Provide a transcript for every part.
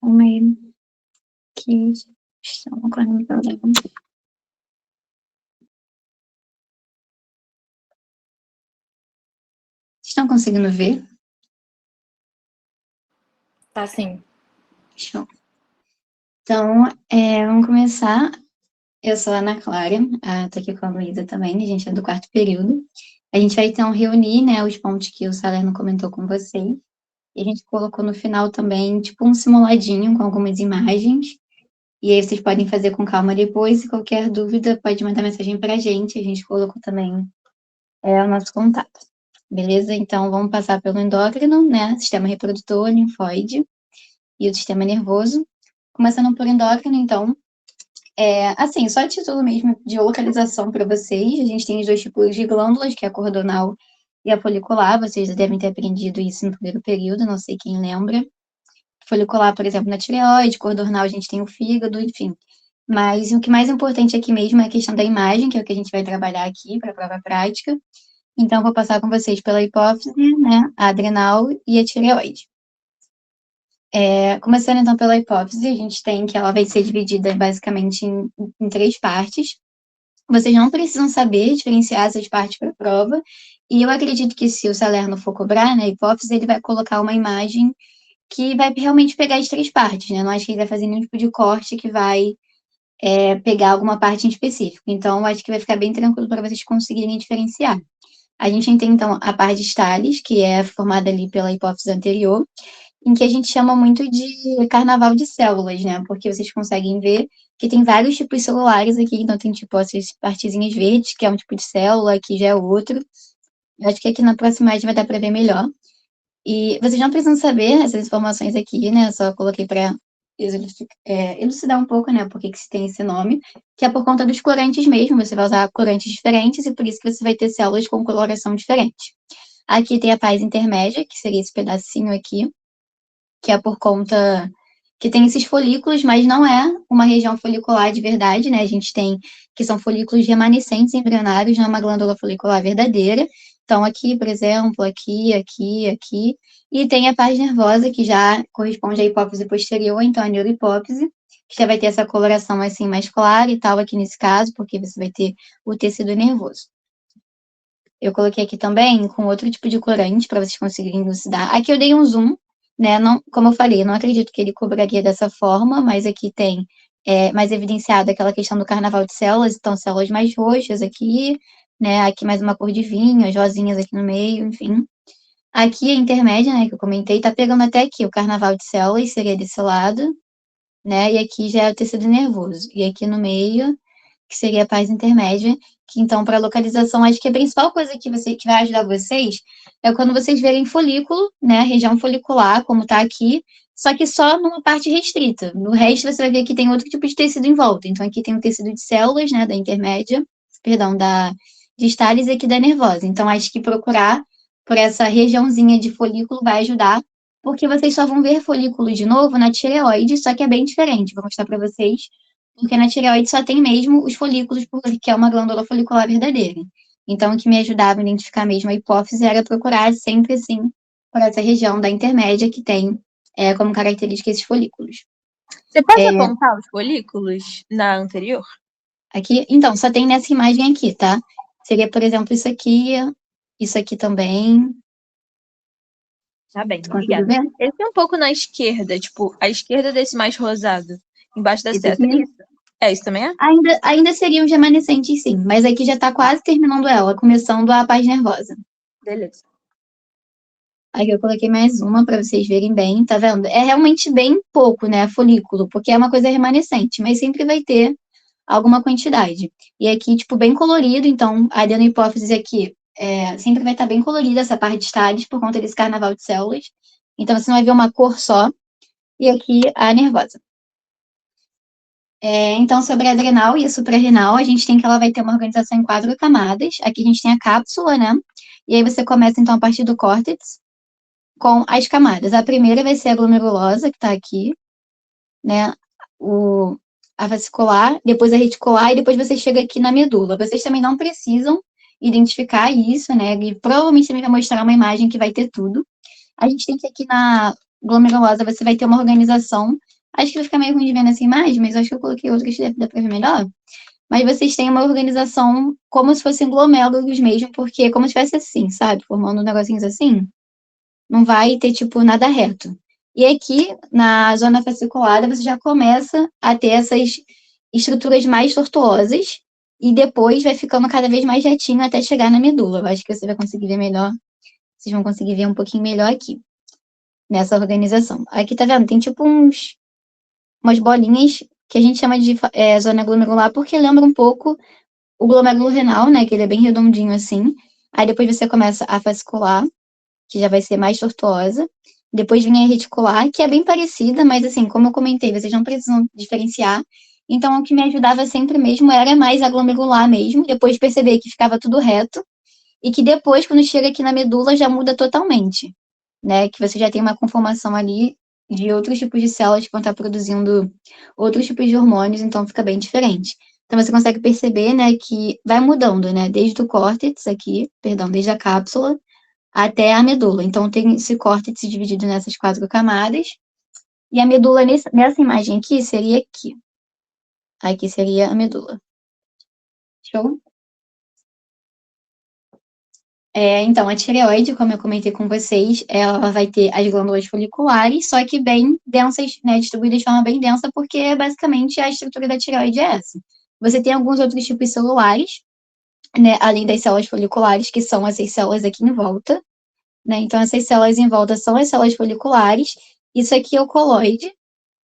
Calma aí, que estão ocorrendo um problema. Vocês estão conseguindo ver? Tá sim. Show. Então, vamos começar. Eu sou a Ana Clara, tô aqui com a Luísa também, a gente é do quarto período. A gente vai então reunir, né, os pontos que o Salerno comentou com vocês. E a gente colocou no final também, tipo, um simuladinho com algumas imagens. E aí vocês podem fazer com calma depois. E qualquer dúvida, pode mandar mensagem pra gente. A gente colocou também o nosso contato. Beleza? Então, vamos passar pelo endócrino, né? Sistema reprodutor, linfóide e o sistema nervoso. Começando por endócrino, então, assim, só título mesmo de localização para vocês. A gente tem os dois tipos de glândulas, que é a cordonal e a folicular. Vocês já devem ter aprendido isso no primeiro período, não sei quem lembra. Folicular, por exemplo, na tireoide, cordonal a gente tem o fígado, enfim. Mas o que mais importante aqui mesmo é a questão da imagem, que é o que a gente vai trabalhar aqui para a prova prática. Então, vou passar com vocês pela hipófise, né, a adrenal e a tireoide. Começando então pela hipófise, a gente tem que ela vai ser dividida basicamente em três partes. Vocês não precisam saber diferenciar essas partes para a prova, e eu acredito que se o Salerno for cobrar, né, a hipófise, ele vai colocar uma imagem que vai realmente pegar as três partes, né? Não acho que ele vai fazer nenhum tipo de corte que vai pegar alguma parte em específico. Então, acho que vai ficar bem tranquilo para vocês conseguirem diferenciar. A gente tem, então, a parte de Stales, que é formada ali pela hipófise anterior, em que a gente chama muito de carnaval de células, né? Porque vocês conseguem ver que tem vários tipos celulares aqui, então tem tipo essas partezinhas verdes, que é um tipo de célula, aqui já é outro. Eu acho que aqui na próxima imagem vai dar para ver melhor. E vocês não precisam saber essas informações aqui, né? Só coloquei para elucidar um pouco, né? Por que se tem esse nome, que é por conta dos corantes mesmo. Você vai usar corantes diferentes e por isso que você vai ter células com coloração diferente. Aqui tem a paz intermédia, que seria esse pedacinho aqui, que é por conta que tem esses folículos, mas não é uma região folicular de verdade, né? A gente tem que são folículos remanescentes embrionários, não é uma glândula folicular verdadeira. Então, aqui, por exemplo, aqui. E tem a parte nervosa, que já corresponde à hipófise posterior, então a neurohipófise, que já vai ter essa coloração assim mais clara e tal, aqui nesse caso, porque você vai ter o tecido nervoso. Eu coloquei aqui também com outro tipo de corante para vocês conseguirem elucidar. Aqui eu dei um zoom, né? Não, como eu falei, eu não acredito que ele cobraria dessa forma, mas aqui tem mais evidenciado aquela questão do carnaval de células, então células mais roxas aqui, né? Aqui mais uma cor de vinho, as rosinhas aqui no meio, enfim. Aqui a intermédia, né, que eu comentei, tá pegando até aqui o carnaval de células, seria desse lado, né? E aqui já é o tecido nervoso. E aqui no meio, que seria a paz intermédia, que então, para localização, acho que a principal coisa que vai ajudar vocês é quando vocês verem folículo, né, região folicular, como está aqui, só que só numa parte restrita. No resto, você vai ver que tem outro tipo de tecido em volta. Então, aqui tem o tecido de células, né, da intermédia, perdão, de Stales e aqui da nervosa. Então, acho que procurar por essa regiãozinha de folículo vai ajudar, porque vocês só vão ver folículo de novo na tireoide, só que é bem diferente. Vou mostrar para vocês porque na tireoide só tem mesmo os folículos, porque é uma glândula folicular verdadeira. Então, o que me ajudava a identificar mesmo a hipófise era procurar sempre, assim, por essa região da intermédia que tem como característica esses folículos. Você pode apontar os folículos na anterior? Aqui, então, só tem nessa imagem aqui, tá? Seria, por exemplo, isso aqui também. Tá bem, Conseguiu obrigada. ver? Esse é um pouco na esquerda, tipo, a esquerda desse mais rosado, embaixo da Esse seta. aqui Isso. Isso também é? ainda seriam remanescentes, sim, mas aqui já tá quase terminando ela, começando a paz nervosa. Beleza. Aqui eu coloquei mais uma para vocês verem bem, tá vendo? É realmente bem pouco, né, folículo, porque é uma coisa remanescente, mas sempre vai ter alguma quantidade. E aqui, tipo, bem colorido, então a adenohipófise aqui sempre vai estar bem colorida essa parte de Stales por conta desse carnaval de células. Então você não vai ver uma cor só. E aqui a nervosa. Então, sobre a adrenal e a suprarrenal, a gente tem que ela vai ter uma organização em 4 camadas. Aqui a gente tem a cápsula, né? E aí você começa, então, a partir do córtex, com as camadas. A primeira vai ser a glomerulosa, que está aqui, né? A vascular, depois a reticular, e depois você chega aqui na medula. Vocês também não precisam identificar isso, né? E provavelmente também vai mostrar uma imagem que vai ter tudo. A gente tem que aqui na glomerulosa, você vai ter uma organização Acho que vai ficar meio ruim de ver nessa imagem, mas acho que eu coloquei outras que dá pra ver melhor. Mas vocês têm uma organização como se fossem glomérulos mesmo, porque é como se tivesse assim, sabe? Formando negocinhos assim. Não vai ter, tipo, nada reto. E aqui, na zona fasciculada, você já começa a ter essas estruturas mais tortuosas e depois vai ficando cada vez mais retinho até chegar na medula. Eu acho que você vai conseguir ver melhor. Vocês vão conseguir ver um pouquinho melhor aqui, nessa organização. Aqui, tá vendo? Tem tipo umas bolinhas que a gente chama de zona glomerular porque lembra um pouco o glomérulo renal, né? Que ele é bem redondinho assim. Aí depois você começa a fascicular, que já vai ser mais tortuosa. Depois vem a reticular, que é bem parecida, mas assim, como eu comentei, vocês não precisam diferenciar. Então, o que me ajudava sempre mesmo era mais a glomerular mesmo, depois perceber que ficava tudo reto, e que depois, quando chega aqui na medula, já muda totalmente, né? Que você já tem uma conformação ali de outros tipos de células que vão estar produzindo outros tipos de hormônios, então fica bem diferente. Então você consegue perceber, né, que vai mudando, né, desde o córtex aqui, perdão, desde a cápsula até a medula. Então tem esse córtex dividido nessas 4 camadas, e a medula nessa imagem aqui seria aqui. Aqui seria a medula. Show? Então, a tireoide, como eu comentei com vocês, ela vai ter as glândulas foliculares, só que bem densas, né, distribuídas de forma bem densa, porque basicamente a estrutura da tireoide é essa. Você tem alguns outros tipos celulares, né, além das células foliculares, que são essas células aqui em volta, né? Então, essas células em volta são as células foliculares, isso aqui é o coloide,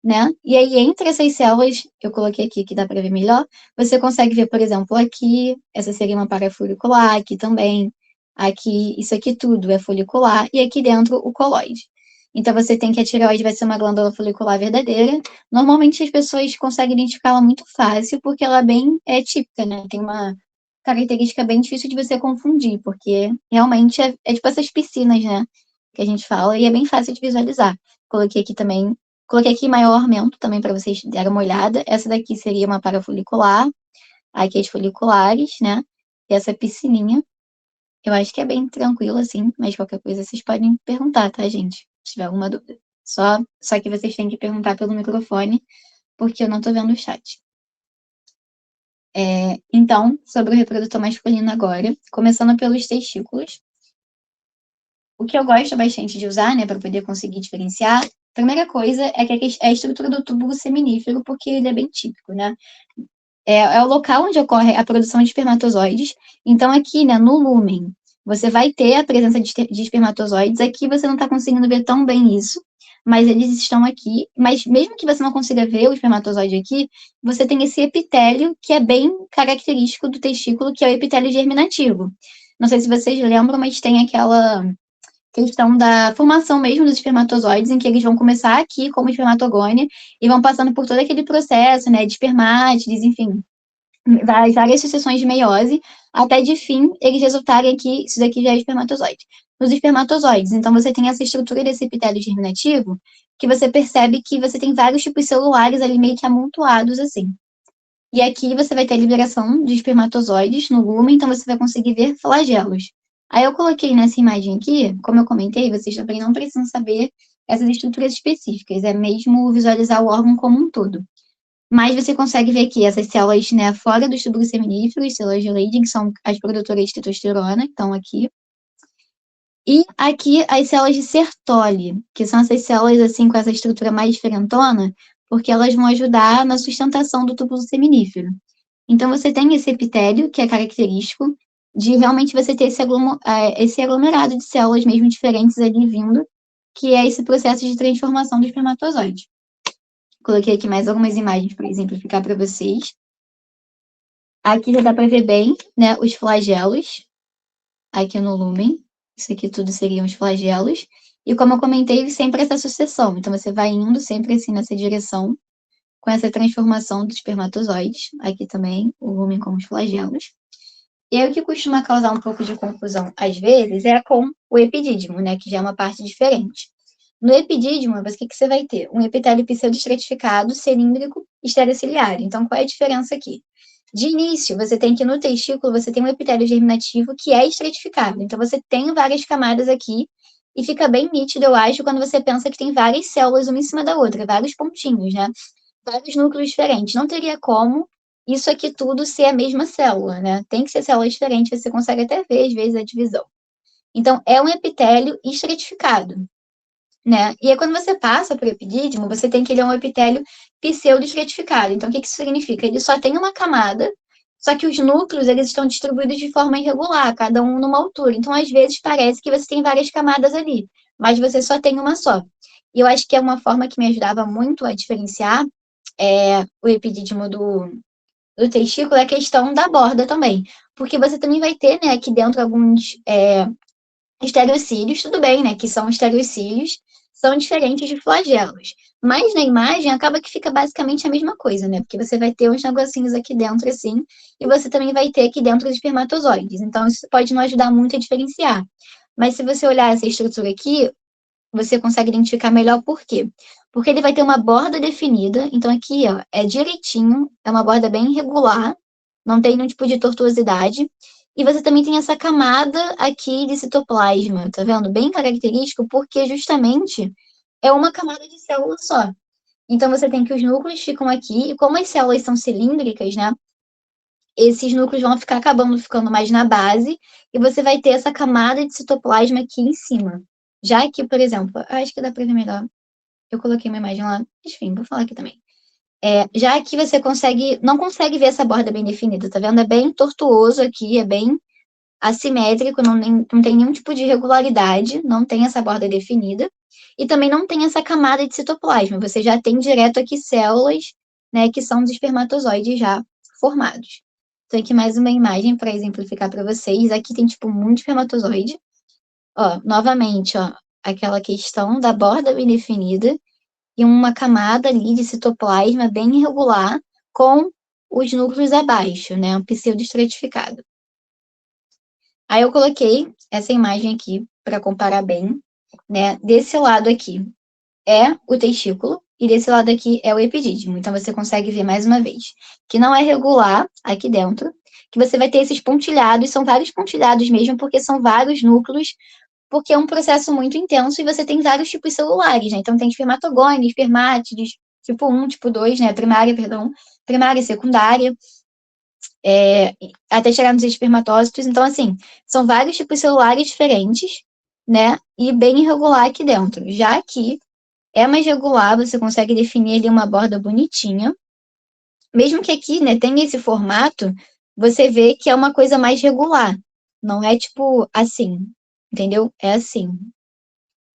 né? E aí, entre essas células, eu coloquei aqui que dá para ver melhor, você consegue ver, por exemplo, aqui, essa seria uma parafolicular, aqui também, aqui, isso aqui tudo é folicular, e aqui dentro o coloide. Então, você tem que a tireoide vai ser uma glândula folicular verdadeira. Normalmente, as pessoas conseguem identificá-la muito fácil, porque ela é bem típica, né? Tem uma característica bem difícil de você confundir, porque realmente é tipo essas piscinas, né? Que a gente fala, e é bem fácil de visualizar. Coloquei aqui também. Coloquei aqui maior aumento também para vocês darem uma olhada. Essa daqui seria uma parafolicular. Aqui as foliculares, né? E essa piscininha. Eu acho que é bem tranquilo, assim, mas qualquer coisa vocês podem perguntar, tá, gente? Se tiver alguma dúvida. Só que vocês têm que perguntar pelo microfone, porque eu não tô vendo o chat. Então, sobre o reprodutor masculino agora, começando pelos testículos. O que eu gosto bastante de usar, né, para poder conseguir diferenciar, a primeira coisa é que é a estrutura do túbulo seminífero, porque ele é bem típico, né? É o local onde ocorre a produção de espermatozoides. Então, aqui, né, no lúmen, você vai ter a presença de espermatozoides. Aqui você não está conseguindo ver tão bem isso, mas eles estão aqui. Mas mesmo que você não consiga ver o espermatozoide aqui, você tem esse epitélio que é bem característico do testículo, que é o epitélio germinativo. Não sei se vocês lembram, mas tem aquela questão da formação mesmo dos espermatozoides, em que eles vão começar aqui como espermatogônia e vão passando por todo aquele processo, né, de espermátides, enfim, várias sucessões de meiose, até de fim eles resultarem aqui, isso daqui já é espermatozoide. Nos espermatozoides, então você tem essa estrutura desse epitélio germinativo, que você percebe que você tem vários tipos celulares ali meio que amontoados assim. E aqui você vai ter a liberação de espermatozoides no lumen, então você vai conseguir ver flagelos. Aí eu coloquei nessa imagem aqui, como eu comentei, vocês também não precisam saber essas estruturas específicas, é mesmo visualizar o órgão como um todo. Mas você consegue ver aqui essas células, né, fora dos túbulos seminíferos, células de Leydig, que são as produtoras de testosterona, que estão aqui. E aqui as células de Sertoli, que são essas células assim com essa estrutura mais diferentona, porque elas vão ajudar na sustentação do túbulo seminífero. Então você tem esse epitélio, que é característico de realmente você ter esse aglomerado de células mesmo diferentes ali vindo, que é esse processo de transformação do espermatozoide. Coloquei aqui mais algumas imagens para exemplificar para vocês. Aqui já dá para ver bem, né, os flagelos, aqui no lumen. Isso aqui tudo seriam os flagelos. E como eu comentei, sempre essa sucessão. Então, você vai indo sempre assim nessa direção, com essa transformação dos espermatozoides. Aqui também, o lumen com os flagelos. E aí, o que costuma causar um pouco de confusão, às vezes, é com o epidídimo, né, que já é uma parte diferente. No epidídimo, o que você vai ter? Um epitélio pseudoestratificado, cilíndrico, esterociliar. Então, qual é a diferença aqui? De início, você tem que no testículo, você tem um epitélio germinativo que é estratificado. Então, você tem várias camadas aqui, e fica bem nítido, eu acho, quando você pensa que tem várias células uma em cima da outra, vários pontinhos, né? Vários núcleos diferentes. Não teria como isso aqui tudo ser a mesma célula, né? Tem que ser célula diferente, você consegue até ver, às vezes, a divisão. Então, é um epitélio estratificado, né? E aí, quando você passa para o epidídimo, você tem que ele é um epitélio pseudo-estratificado. Então, o que isso significa? Ele só tem uma camada, só que os núcleos, eles estão distribuídos de forma irregular, cada um numa altura. Então, às vezes, parece que você tem várias camadas ali, mas você só tem uma só. E eu acho que é uma forma que me ajudava muito a diferenciar o epidídimo do testículo é a questão da borda também. Porque você também vai ter, né, aqui dentro alguns estereocílios, tudo bem, né, que são estereocílios, são diferentes de flagelos. Mas na imagem acaba que fica basicamente a mesma coisa, né? Porque você vai ter uns negocinhos aqui dentro, assim, e você também vai ter aqui dentro os espermatozoides. Então, isso pode não ajudar muito a diferenciar. Mas se você olhar essa estrutura aqui, você consegue identificar melhor por quê? Porque ele vai ter uma borda definida, então aqui, ó, é direitinho, é uma borda bem regular, não tem nenhum tipo de tortuosidade. E você também tem essa camada aqui de citoplasma, tá vendo? Bem característico, porque justamente é uma camada de célula só. Então você tem que os núcleos ficam aqui, e como as células são cilíndricas, né? Esses núcleos vão ficar acabando ficando mais na base, e você vai ter essa camada de citoplasma aqui em cima. Já aqui, por exemplo, acho que dá para ver melhor. Eu coloquei uma imagem lá, enfim, vou falar aqui também. Já aqui você não consegue ver essa borda bem definida, tá vendo? É bem tortuoso aqui, é bem assimétrico, não tem nenhum tipo de irregularidade, não tem essa borda definida, e também não tem essa camada de citoplasma, você já tem direto aqui células, né, que são os espermatozoides já formados. Então, aqui mais uma imagem para exemplificar para vocês. Aqui tem, tipo, muito espermatozoide. Ó, novamente, ó, aquela questão da borda bem definida e uma camada ali de citoplasma bem irregular com os núcleos abaixo, né, um pseudoestratificado. Aí eu coloquei essa imagem aqui para comparar bem, né? Desse lado aqui é o testículo e desse lado aqui é o epidídimo. Então você consegue ver mais uma vez que não é regular aqui dentro, que você vai ter esses pontilhados, são vários pontilhados mesmo, porque são vários núcleos, porque é um processo muito intenso e você tem vários tipos celulares, né? Então tem espermatogônios, espermátides, tipo 1, tipo 2, né? Primária, perdão, primária e secundária. Até chegar nos espermatócitos. Então, assim, são vários tipos celulares diferentes, né? E bem irregular aqui dentro. Já aqui é mais regular, você consegue definir ali uma borda bonitinha. Mesmo que aqui, né, tenha esse formato, você vê que é uma coisa mais regular. Não é tipo assim, entendeu? É assim.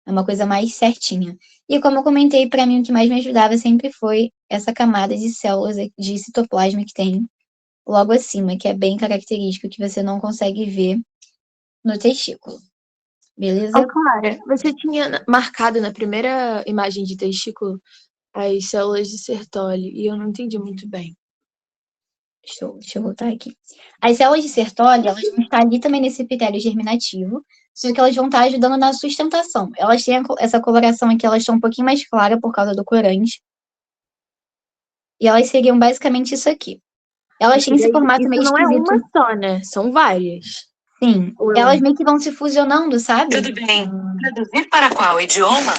É uma coisa mais certinha. E como eu comentei, para mim o que mais me ajudava sempre foi essa camada de células de citoplasma que tem logo acima, que é bem característico, que você não consegue ver no testículo. Ô, Beleza? Clara, você tinha marcado na primeira imagem de testículo as células de Sertoli e eu não entendi muito bem. Deixa eu voltar aqui. As células de Sertoli, elas vão estar ali também nesse epitélio germinativo, só que elas vão estar ajudando na sustentação. Elas têm essa coloração aqui, elas estão um pouquinho mais claras por causa do corante. E elas seriam basicamente isso aqui. Elas têm esse formato Isso meio não é esquisito. uma só, né? São várias. Sim. Ou é Elas uma? meio que vão se fusionando, sabe? Tudo bem. Traduzir para qual idioma?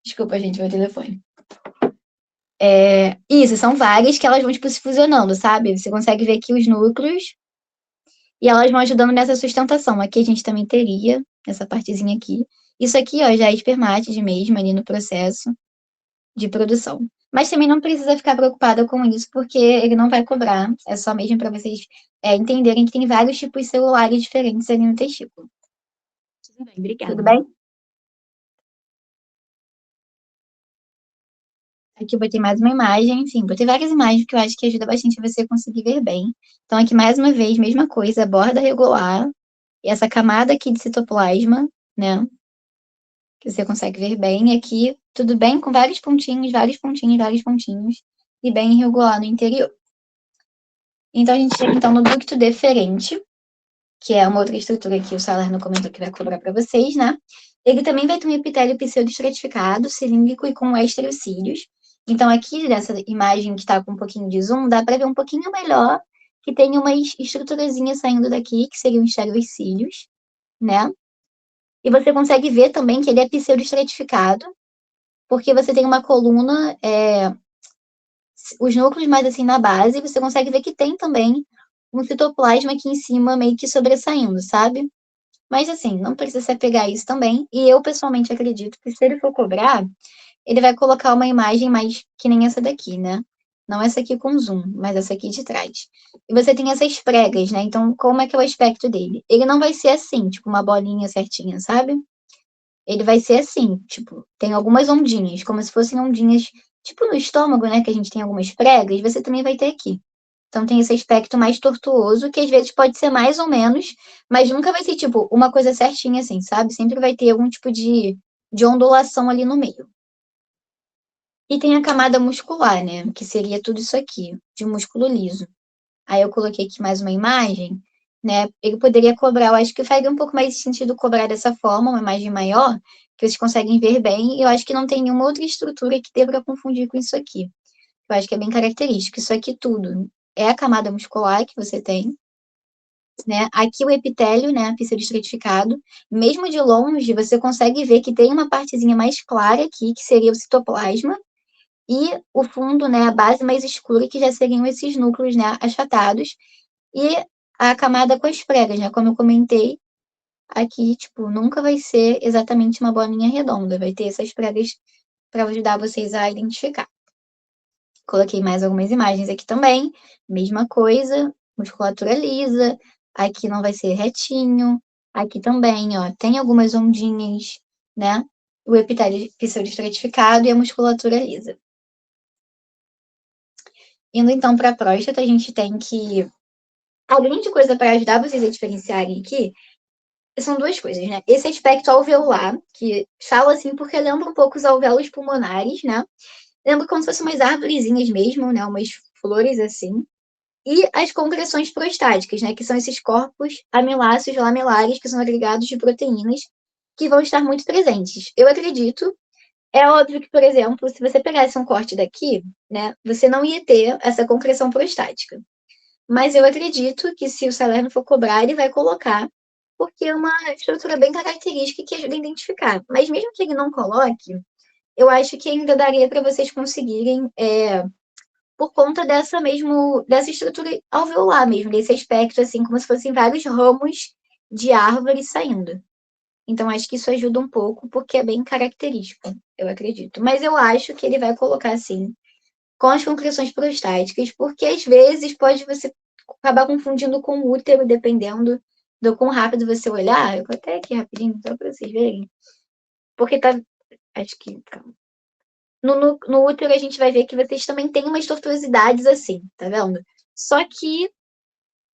Desculpa, gente, meu telefone. Isso, são várias que elas vão, tipo, se fusionando, sabe? Você consegue ver aqui os núcleos e elas vão ajudando nessa sustentação. Aqui a gente também teria essa partezinha aqui. Isso aqui, ó, já é espermátide mesmo ali no processo de produção. Mas também não precisa ficar preocupada com isso, porque ele não vai cobrar. É só mesmo para vocês entenderem que tem vários tipos celulares diferentes ali no testículo. Tudo bem, obrigada. Tudo bem? Aqui eu botei mais uma imagem, enfim, botei várias imagens que eu acho que ajuda bastante você conseguir ver bem. Então, aqui mais uma vez, mesma coisa, borda regular, e essa camada aqui de citoplasma, né? Que você consegue ver bem. E aqui, tudo bem, com vários pontinhos, vários pontinhos, vários pontinhos, e bem irregular no interior. Então, a gente chega então no ducto deferente, que é uma outra estrutura que o Salerno comentou que vai cobrar para vocês, né? Ele também vai ter um epitélio pseudoestratificado, cilíndrico e com estereocílios. Então, aqui nessa imagem que está com um pouquinho de zoom, dá para ver um pouquinho melhor que tem umas estruturazinhas saindo daqui, que seriam estereocílios, né? E você consegue ver também que ele é pseudoestratificado, porque você tem uma coluna, os núcleos mais assim na base, e você consegue ver que tem também um citoplasma aqui em cima meio que sobressaindo, sabe? Mas assim, não precisa se apegar a isso também. E eu pessoalmente acredito que se ele for cobrar, ele vai colocar uma imagem mais que nem essa daqui, né? Não essa aqui com zoom, mas essa aqui de trás. E você tem essas pregas, né? Então, como é que é o aspecto dele? Ele não vai ser assim, tipo uma bolinha certinha, sabe? Ele vai ser assim, tipo, tem algumas ondinhas, como se fossem ondinhas, tipo no estômago, né? Que a gente tem algumas pregas, você também vai ter aqui. Então tem esse aspecto mais tortuoso, que às vezes pode ser mais ou menos, mas nunca vai ser, tipo, uma coisa certinha assim, sabe? Sempre vai ter algum tipo de ondulação ali no meio. E tem a camada muscular, né? Que seria tudo isso aqui, de músculo liso. Aí eu coloquei aqui mais uma imagem, né? Ele poderia cobrar, eu acho que faria um pouco mais de sentido cobrar dessa forma, uma imagem maior, que vocês conseguem ver bem, e eu acho que não tem nenhuma outra estrutura que dê para confundir com isso aqui. Eu acho que é bem característico. Isso aqui tudo é a camada muscular que você tem, né? Aqui o epitélio, né, pseudoestratificado. Mesmo de longe, você consegue ver que tem uma partezinha mais clara aqui, que seria o citoplasma, e o fundo, né, a base mais escura, que já seriam esses núcleos, né, achatados, e a camada com as pregas, né, como eu comentei, aqui, tipo, nunca vai ser exatamente uma bolinha redonda, vai ter essas pregas para ajudar vocês a identificar. Coloquei mais algumas imagens aqui também, mesma coisa, musculatura lisa, aqui não vai ser retinho, aqui também, ó, tem algumas ondinhas, né, o epitélio pseudoestratificado e a musculatura lisa. Indo então para a próstata, a gente tem que. A grande coisa para ajudar vocês a diferenciarem aqui são duas coisas, né? Esse aspecto alveolar, que fala assim porque lembra um pouco os alvéolos pulmonares, né? Lembra como se fossem umas árvorezinhas mesmo, né? Umas flores assim. E as concreções prostáticas, né? Que são esses corpos amiláceos lamelares, que são agregados de proteínas, que vão estar muito presentes. Eu acredito. É óbvio que, por exemplo, se você pegasse um corte daqui, né, você não ia ter essa concreção prostática. Mas eu acredito que se o Salerno for cobrar, ele vai colocar, porque é uma estrutura bem característica que ajuda a identificar. Mas mesmo que ele não coloque, eu acho que ainda daria para vocês conseguirem, por conta dessa estrutura alveolar mesmo, desse aspecto, assim, como se fossem vários ramos de árvore saindo. Então, acho que isso ajuda um pouco, porque é bem característico, eu acredito. Mas eu acho que ele vai colocar, assim, com as concreções prostáticas, porque às vezes pode você acabar confundindo com o útero, dependendo do quão rápido você olhar. Eu vou até aqui rapidinho, só para vocês verem. Porque tá. Acho que. Calma. No útero a gente vai ver que vocês também têm umas tortuosidades assim, tá vendo? Só que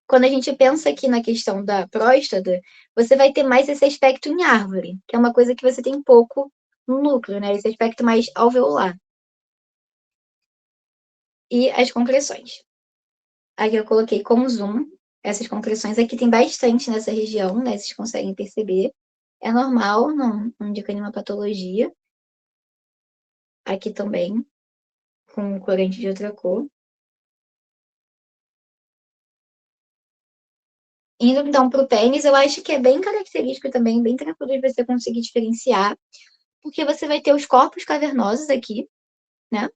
quando a gente pensa aqui na questão da próstata, você vai ter mais esse aspecto em árvore, que é uma coisa que você tem pouco no núcleo, né? Esse aspecto mais alveolar. E as concreções. Aqui eu coloquei com zoom. Essas concreções aqui tem bastante nessa região, né? Vocês conseguem perceber. É normal, não indica nenhuma patologia. Aqui também, com corante de outra cor. Indo então para o pênis, eu acho que é bem característico também, bem tranquilo de você conseguir diferenciar, porque você vai ter os corpos cavernosos aqui, né?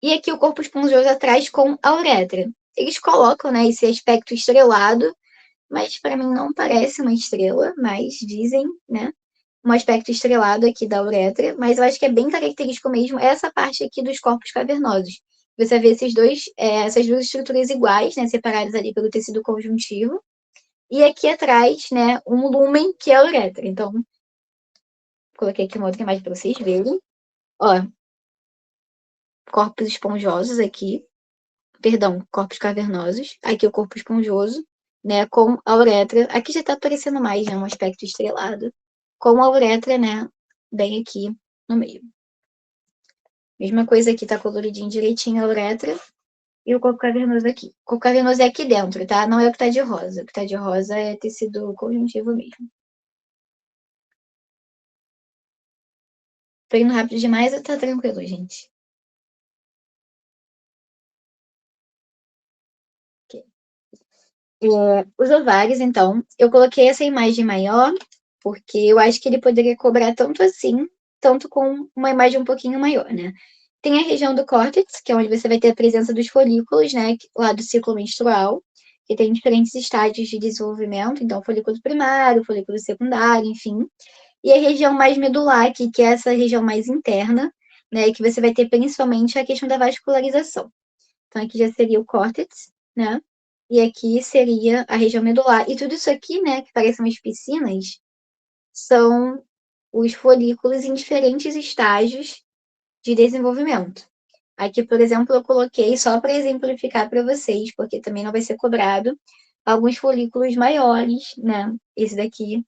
E aqui o corpo esponjoso atrás com a uretra. Eles colocam, né, esse aspecto estrelado, mas para mim não parece uma estrela, mas dizem, né, um aspecto estrelado aqui da uretra, mas eu acho que é bem característico mesmo essa parte aqui dos corpos cavernosos. Você vê essas duas estruturas iguais, né, separadas ali pelo tecido conjuntivo, e aqui atrás, né, um lumen que é a uretra. Então, coloquei aqui uma outra imagem para vocês verem. Ó, corpos esponjosos aqui, perdão, corpos cavernosos. Aqui o corpo esponjoso, né, com a uretra. Aqui já está aparecendo mais, né, um aspecto estrelado, com a uretra, né, bem aqui no meio. Mesma coisa aqui, tá coloridinho direitinho a uretra e o corpo cavernoso aqui. O corpo cavernoso é aqui dentro, tá? Não é o que tá de rosa. O que tá de rosa é tecido conjuntivo mesmo. Tô indo rápido demais ou tá tranquilo, gente? Ok. Os ovários, então, eu coloquei essa imagem maior, porque eu acho que ele poderia cobrar tanto assim, tanto com uma imagem um pouquinho maior, né? Tem a região do córtex, que é onde você vai ter a presença dos folículos, né? Lá do ciclo menstrual, que tem diferentes estágios de desenvolvimento, então folículo primário, folículo secundário, enfim. E a região mais medular, que é essa região mais interna, né? Que você vai ter principalmente a questão da vascularização. Então, aqui já seria o córtex, né? E aqui seria a região medular. E tudo isso aqui, né, que parecem umas piscinas, são os folículos em diferentes estágios de desenvolvimento. Aqui, por exemplo, eu coloquei só para exemplificar para vocês, porque também não vai ser cobrado, alguns folículos maiores, né? Esse daqui,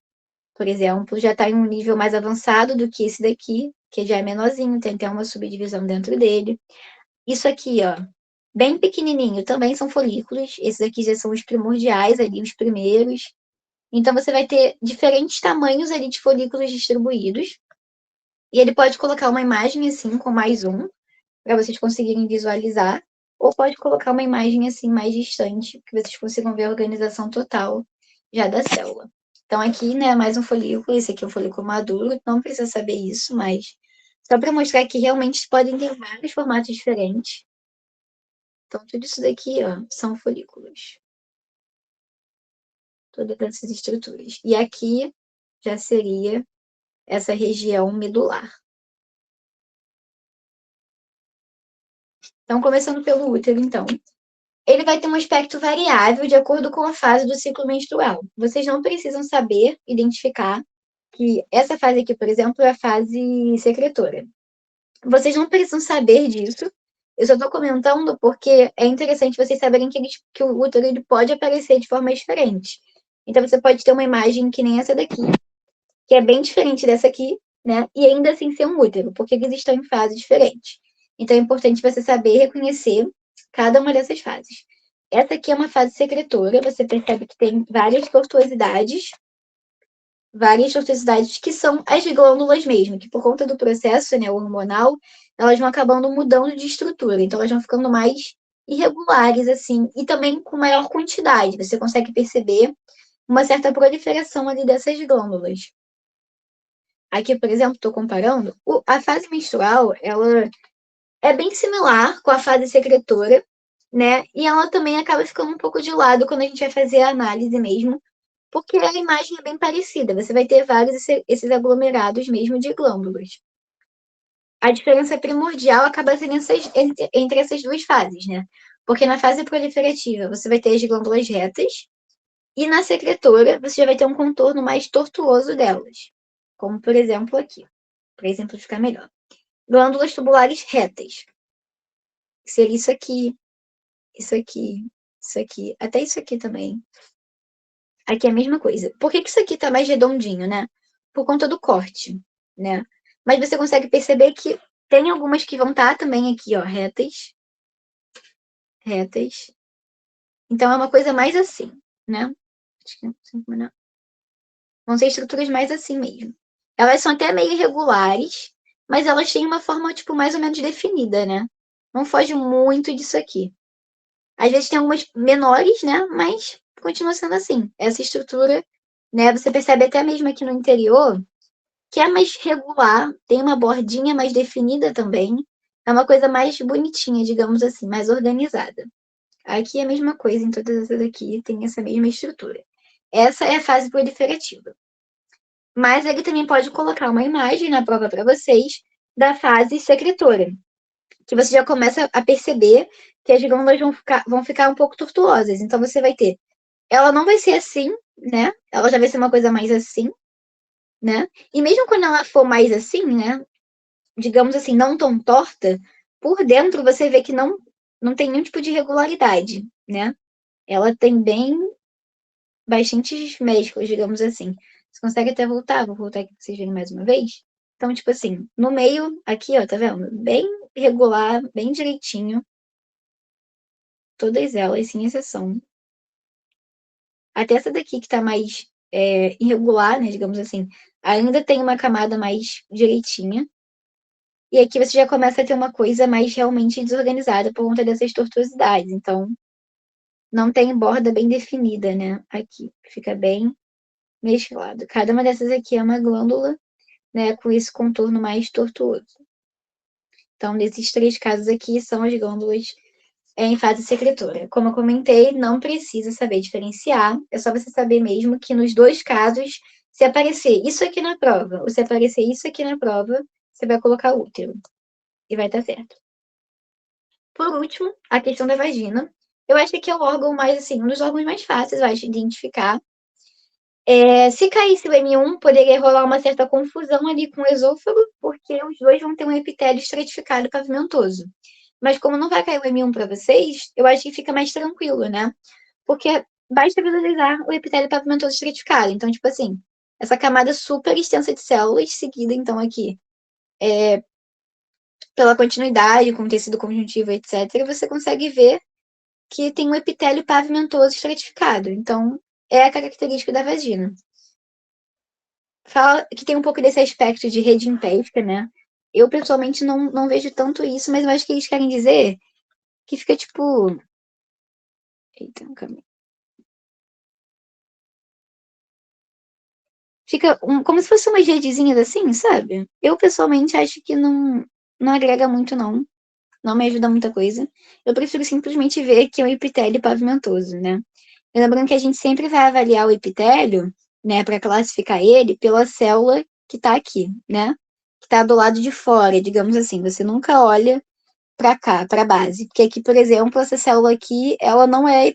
por exemplo, já está em um nível mais avançado do que esse daqui, que já é menorzinho, tem até uma subdivisão dentro dele. Isso aqui, ó, bem pequenininho, também são folículos. Esses aqui já são os primordiais ali, os primeiros. Então, você vai ter diferentes tamanhos ali de folículos distribuídos. E ele pode colocar uma imagem assim, com mais um, para vocês conseguirem visualizar. Ou pode colocar uma imagem assim, mais distante, que vocês consigam ver a organização total já da célula. Então, aqui, né, mais um folículo. Esse aqui é um folículo maduro. Não precisa saber isso, mas só para mostrar que realmente podem ter vários formatos diferentes. Então, tudo isso daqui, ó, são folículos. Todas essas estruturas. E aqui já seria essa região medular. Então, começando pelo útero, então. Ele vai ter um aspecto variável de acordo com a fase do ciclo menstrual. Vocês não precisam saber identificar que essa fase aqui, por exemplo, é a fase secretora. Vocês não precisam saber disso. Eu só estou comentando porque é interessante vocês saberem que o útero ele pode aparecer de forma diferente. Então, você pode ter uma imagem que nem essa daqui, que é bem diferente dessa aqui, né? E ainda assim ser um útero, porque eles estão em fases diferentes. Então, é importante você saber reconhecer cada uma dessas fases. Essa aqui é uma fase secretora, você percebe que tem várias tortuosidades que são as glândulas mesmo, que por conta do processo, né, hormonal, elas vão acabando mudando de estrutura, então elas vão ficando mais irregulares, assim, e também com maior quantidade. Você consegue perceber uma certa proliferação ali dessas glândulas. Aqui, por exemplo, estou comparando, a fase menstrual, ela é bem similar com a fase secretora, né? E ela também acaba ficando um pouco de lado quando a gente vai fazer a análise mesmo, porque a imagem é bem parecida. Você vai ter vários esses aglomerados mesmo de glândulas. A diferença primordial acaba sendo entre essas duas fases, né? Porque na fase proliferativa você vai ter as glândulas retas, e na secretora você já vai ter um contorno mais tortuoso delas. Como, por exemplo, aqui, para exemplificar melhor. Glândulas tubulares retas. Seria isso aqui, isso aqui, isso aqui, até isso aqui também. Aqui é a mesma coisa. Por que isso aqui tá mais redondinho, né? Por conta do corte, né? Mas você consegue perceber que tem algumas que vão estar também aqui, ó, retas. Retas. Então é uma coisa mais assim, né? Vão ser estruturas mais assim mesmo. Elas são até meio irregulares, mas elas têm uma forma, tipo, mais ou menos definida, né? Não foge muito disso aqui. Às vezes tem algumas menores, né? Mas continua sendo assim. Essa estrutura, né? Você percebe até mesmo aqui no interior que é mais regular, tem uma bordinha mais definida também. É uma coisa mais bonitinha, digamos assim, mais organizada. Aqui é a mesma coisa, em todas essas aqui tem essa mesma estrutura. Essa é a fase proliferativa. Mas ele também pode colocar uma imagem na prova para vocês da fase secretora, que você já começa a perceber que as glândulas vão ficar um pouco tortuosas. Então, você vai ter. Ela não vai ser assim, né? Ela já vai ser uma coisa mais assim, né? E mesmo quando ela for mais assim, né? Digamos assim, não tão torta, por dentro você vê que não tem nenhum tipo de irregularidade, né? Ela tem bem bastantes mesclas, digamos assim. Você consegue até voltar? Vou voltar aqui para vocês verem mais uma vez. Então, tipo assim, no meio, aqui, ó, tá vendo? Bem regular, bem direitinho. Todas elas, sem exceção. Até essa daqui que tá mais irregular, né, digamos assim, ainda tem uma camada mais direitinha. E aqui você já começa a ter uma coisa mais realmente desorganizada por conta dessas tortuosidades. Então, não tem borda bem definida, né? Aqui, fica bem mesclado. Cada uma dessas aqui é uma glândula, né, com esse contorno mais tortuoso. Então, nesses 3 casos aqui, são as glândulas em fase secretora. Como eu comentei, não precisa saber diferenciar, é só você saber mesmo que nos 2 casos, se aparecer isso aqui na prova, ou se aparecer isso aqui na prova, você vai colocar útero, e vai estar certo. Por último, a questão da vagina. Eu acho que aqui é o órgão mais, assim, um dos órgãos mais fáceis, eu acho, de identificar. Se caísse o M1, poderia rolar uma certa confusão ali com o esôfago, porque os dois vão ter um epitélio estratificado e pavimentoso. Mas como não vai cair o M1 para vocês, eu acho que fica mais tranquilo, né? Porque basta visualizar o epitélio pavimentoso estratificado. Então, tipo assim, essa camada super extensa de células, seguida, então, aqui, pela continuidade, com tecido conjuntivo, etc., você consegue ver que tem um epitélio pavimentoso estratificado. Então, é a característica da vagina. Fala que tem um pouco desse aspecto de rede empélvica, né? Eu, pessoalmente, não vejo tanto isso, mas eu acho que eles querem dizer que fica tipo. Eita, um caminho. Fica como se fosse umas redezinhas assim, sabe? Eu, pessoalmente, acho que não agrega muito, não. Não me ajuda muita coisa. Eu prefiro simplesmente ver que é um epitélio pavimentoso, né? Lembrando que a gente sempre vai avaliar o epitélio, né, para classificar ele pela célula que está aqui, né? Que está do lado de fora, digamos assim. Você nunca olha para cá, para a base. Porque aqui, por exemplo, essa célula aqui, ela não é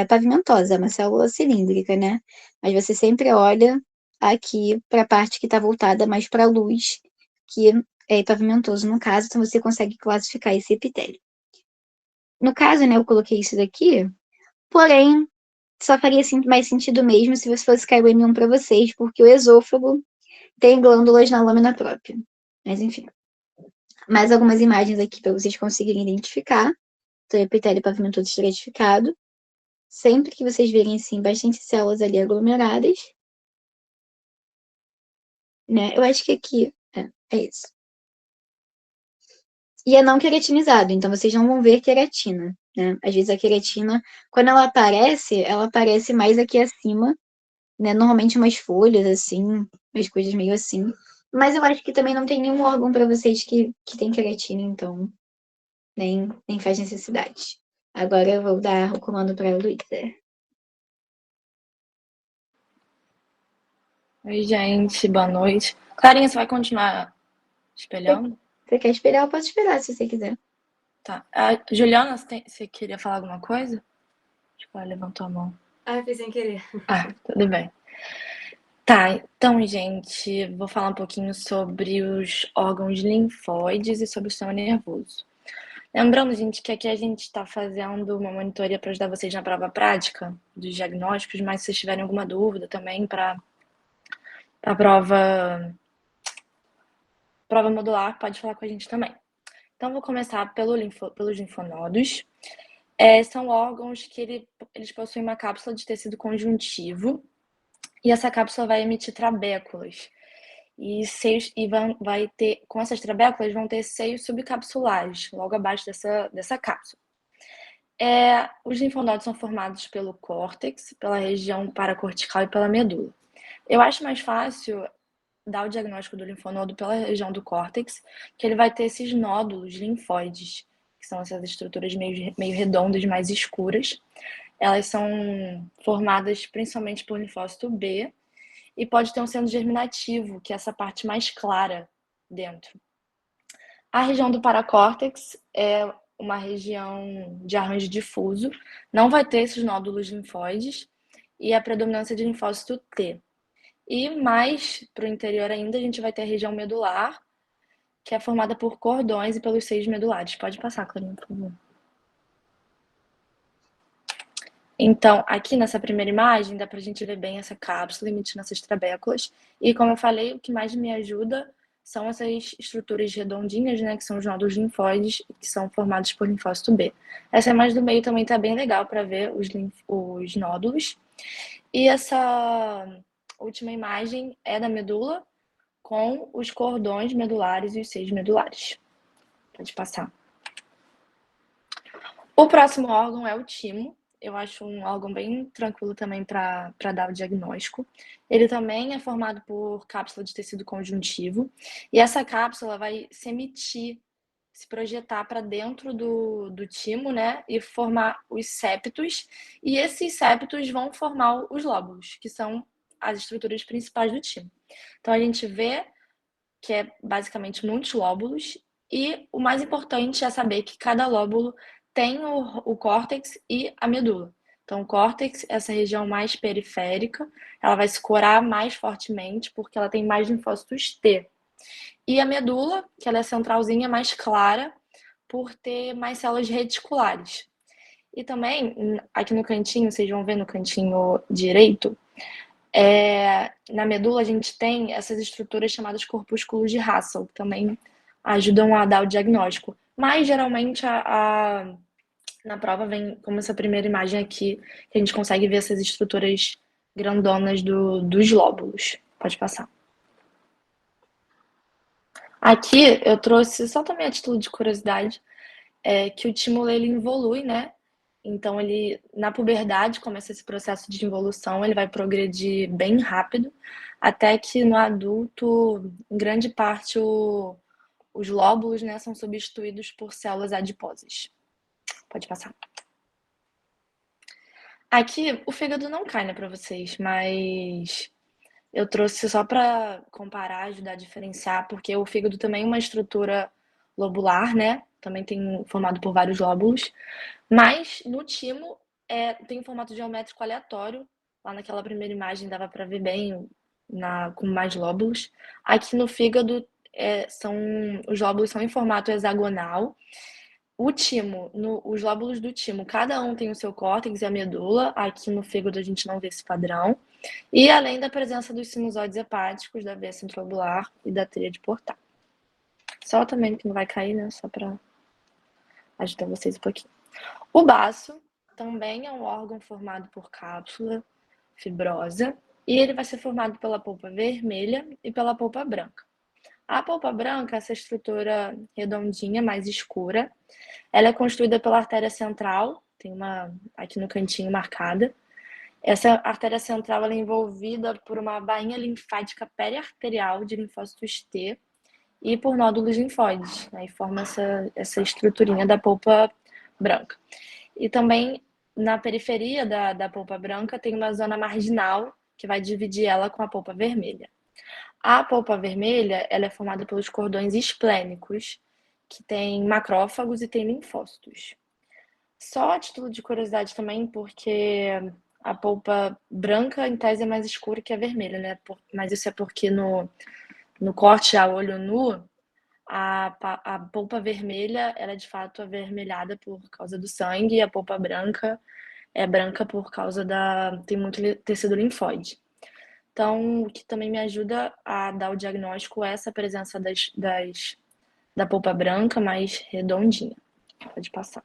pavimentosa, é uma célula cilíndrica, né? Mas você sempre olha aqui para a parte que está voltada mais para a luz, que é pavimentoso no caso, então você consegue classificar esse epitélio. No caso, né, eu coloquei isso daqui, porém, só faria mais sentido mesmo se você fosse cair o M1 para vocês, porque o esôfago tem glândulas na lâmina própria. Mas enfim. Mais algumas imagens aqui para vocês conseguirem identificar. Então, epitélio pavimentoso estratificado. Sempre que vocês verem assim, bastante células ali aglomeradas. Né? Eu acho que aqui é isso. E é não queratinizado, então vocês não vão ver queratina. Né? Às vezes a queratina, quando ela aparece mais aqui acima, né? Normalmente umas folhas assim, umas coisas meio assim. Mas eu acho que também não tem nenhum órgão para vocês que tem queratina, então nem faz necessidade. Agora eu vou dar o comando para a Luísa. Oi, gente, boa noite. Clarinha, você vai continuar espelhando? Você quer esperar? Eu posso esperar se você quiser. Tá. Juliana, você queria falar alguma coisa? Acho que ela levantou a mão. Ah, eu fiz sem querer. Tudo bem. Tá, então, gente, vou falar um pouquinho sobre os órgãos linfóides e sobre o sistema nervoso. Lembrando, gente, que aqui a gente está fazendo uma monitoria para ajudar vocês na prova prática dos diagnósticos, mas se vocês tiverem alguma dúvida também para a prova modular, pode falar com a gente também. Então, vou começar pelos linfonodos. São órgãos que eles possuem uma cápsula de tecido conjuntivo e essa cápsula vai emitir trabéculas. E seios, vai ter, com essas trabéculas vão ter seios subcapsulares, logo abaixo dessa cápsula. Os linfonodos são formados pelo córtex, pela região paracortical e pela medula. Eu acho mais fácil dar o diagnóstico do linfonodo pela região do córtex, que ele vai ter esses nódulos linfóides, que são essas estruturas meio redondas, mais escuras. Elas são formadas principalmente por linfócito B e pode ter um centro germinativo, que é essa parte mais clara dentro. A região do paracórtex é uma região de arranjo difuso, não vai ter esses nódulos linfóides e a predominância de linfócito T. E mais para o interior ainda, a gente vai ter a região medular, que é formada por cordões e pelos seios medulares. Pode passar, Clarinha, por favor. Então, aqui nessa primeira imagem, dá pra gente ver bem essa cápsula emitindo essas trabéculas. E como eu falei, o que mais me ajuda são essas estruturas redondinhas, né, que são os nódulos linfóides, que são formados por linfócito B. Essa imagem do meio também tá bem legal para ver os nódulos. E essa última imagem é da medula, com os cordões medulares e os seios medulares. Pode passar. O próximo órgão é o timo. eu acho um órgão bem tranquilo também para dar o diagnóstico. Ele também é formado por cápsula de tecido conjuntivo, e essa cápsula vai se emitir, se projetar para dentro do timo, né, e formar os septos, e esses septos vão formar os lóbulos, que são as estruturas principais do timo. Então a gente vê que é basicamente muitos lóbulos, e o mais importante é saber que cada lóbulo tem o córtex e a medula. Então, o córtex, essa região mais periférica, ela vai se corar mais fortemente porque ela tem mais linfócitos T. E a medula, que ela é centralzinha, mais clara, por ter mais células reticulares. E também, aqui no cantinho, vocês vão ver no cantinho direito, na medula a gente tem essas estruturas chamadas corpúsculos de Russell, que também ajudam a dar o diagnóstico. Mas, geralmente, na prova vem como essa primeira imagem aqui, que a gente consegue ver essas estruturas grandonas dos lóbulos. Pode passar. Aqui eu trouxe, só também a título de curiosidade, que o timo ele evolui, né? Então, ele, na puberdade, começa esse processo de involução, ele vai progredir bem rápido, até que no adulto, em grande parte, os lóbulos, né, são substituídos por células adiposas. Pode passar. Aqui, o fígado não cai, né, para vocês, mas eu trouxe só para comparar, ajudar a diferenciar, porque o fígado também é uma estrutura lobular, né? Também tem formado por vários lóbulos. Mas no timo tem um formato geométrico aleatório. Lá naquela primeira imagem dava para ver bem com mais lóbulos. Aqui no fígado os lóbulos são em formato hexagonal. O timo, os lóbulos do timo, cada um tem o seu córtex e a medula. Aqui no fígado a gente não vê esse padrão. E além da presença dos sinusoides hepáticos, da veia centrobular e da tríade portal. Só também que não vai cair, né? Só para ajudar vocês um pouquinho. O baço também é um órgão formado por cápsula fibrosa e ele vai ser formado pela polpa vermelha e pela polpa branca. A polpa branca, essa estrutura redondinha, mais escura, ela é construída pela artéria central, tem uma aqui no cantinho marcada. Essa artéria central ela é envolvida por uma bainha linfática periarterial de linfócitos T e por nódulos linfóides. Aí forma essa estruturinha da polpa branca. E também na periferia da polpa branca tem uma zona marginal que vai dividir ela com a polpa vermelha. A polpa vermelha ela é formada pelos cordões esplênicos, que tem macrófagos e tem linfócitos. Só a título de curiosidade também, porque a polpa branca, em tese, é mais escura que a vermelha, né? Mas isso é porque no corte a olho nu, a polpa vermelha ela é de fato avermelhada por causa do sangue e a polpa branca é branca por causa tem muito tecido linfóide. Então, o que também me ajuda a dar o diagnóstico é essa presença da polpa branca mais redondinha. Pode passar.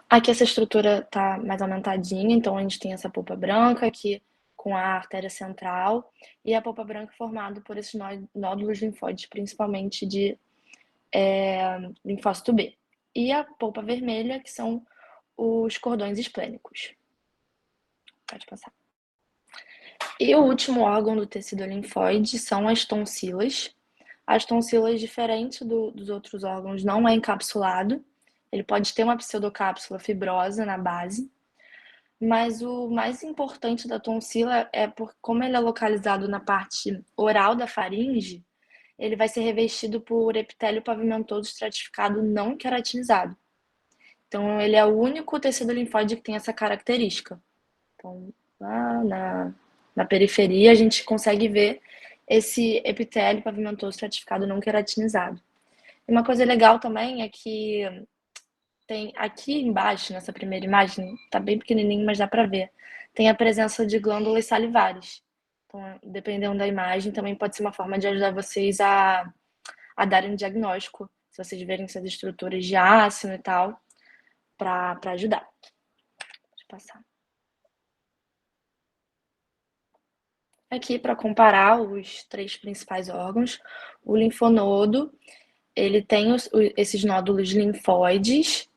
Aqui essa estrutura está mais aumentadinha, então a gente tem essa polpa branca aqui com a artéria central e a polpa branca formada por esses nódulos linfóides, principalmente de linfócito B. E a polpa vermelha, que são os cordões esplênicos. Pode passar. E o último órgão do tecido linfóide são as tonsilas. As tonsilas, diferente dos outros órgãos, não é encapsulado. Ele pode ter uma pseudocápsula fibrosa na base, mas o mais importante da tonsila é como ele é localizado na parte oral da faringe, ele vai ser revestido por epitélio pavimentoso estratificado não queratinizado. Então, ele é o único tecido linfóide que tem essa característica. Então, lá na periferia, a gente consegue ver esse epitélio pavimentoso estratificado não queratinizado. E uma coisa legal também é que tem aqui embaixo, nessa primeira imagem, tá bem pequenininho, mas dá para ver, tem a presença de glândulas salivares. Então, dependendo da imagem, também pode ser uma forma de ajudar vocês a darem um diagnóstico, se vocês verem essas estruturas de ácido e tal, para ajudar. Pode passar. Aqui, para comparar os 3 principais órgãos, o linfonodo, ele tem esses nódulos linfóides,